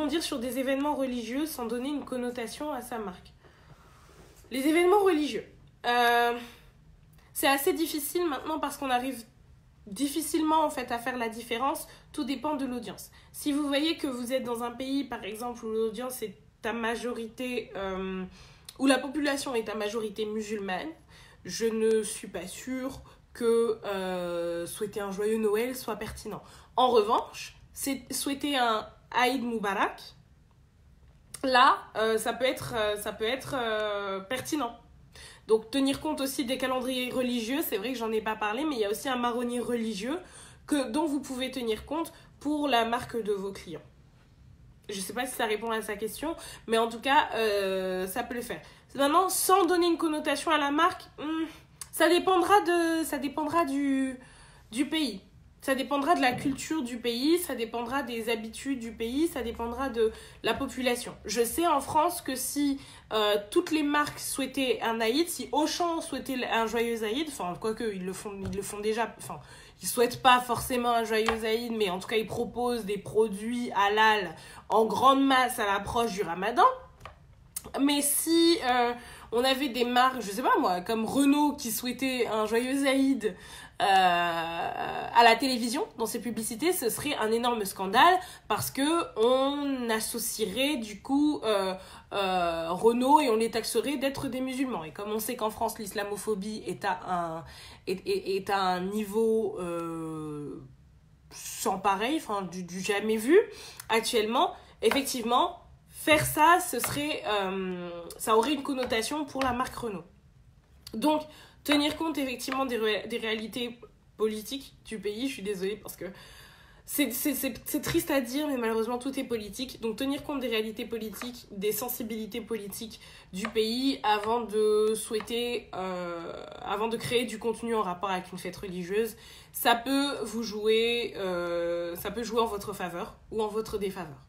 rebondir sur des événements religieux sans donner une connotation à sa marque. Les événements religieux. C'est assez difficile maintenant parce qu'on arrive difficilement en fait à faire la différence. Tout dépend de l'audience. Si vous voyez que vous êtes dans un pays, par exemple, où l'audience est à majorité, où la population est à majorité musulmane, je ne suis pas sûre que souhaiter un joyeux Noël soit pertinent. En revanche, souhaiter un Aïd Moubarak, là, ça peut être pertinent. Donc, tenir compte aussi des calendriers religieux, c'est vrai que j'en ai pas parlé, mais il y a aussi un marronnier religieux dont vous pouvez tenir compte pour la marque de vos clients. Je sais pas si ça répond à sa question, mais en tout cas, ça peut le faire. Maintenant, sans donner une connotation à la marque, ça dépendra du pays. Ça dépendra de la culture du pays, ça dépendra des habitudes du pays, ça dépendra de la population. Je sais en France que si toutes les marques souhaitaient un Aïd, si Auchan souhaitait un joyeux Aïd, enfin, quoique ils le font déjà, enfin, ils souhaitent pas forcément un joyeux Aïd, mais en tout cas, ils proposent des produits halal en grande masse à l'approche du Ramadan. Mais si on avait des marques, je sais pas moi, comme Renault qui souhaitait un joyeux Aïd à la télévision dans ses publicités, ce serait un énorme scandale parce que on associerait du coup Renault et on les taxerait d'être des musulmans. Et comme on sait qu'en France l'islamophobie est à un niveau sans pareil, enfin du jamais vu actuellement, effectivement. Faire ça, ça aurait une connotation pour la marque Renault. Donc, tenir compte effectivement des réalités politiques du pays, je suis désolée parce que c'est triste à dire, mais malheureusement tout est politique. Donc, tenir compte des réalités politiques, des sensibilités politiques du pays avant de créer du contenu en rapport avec une fête religieuse, ça peut jouer en votre faveur ou en votre défaveur.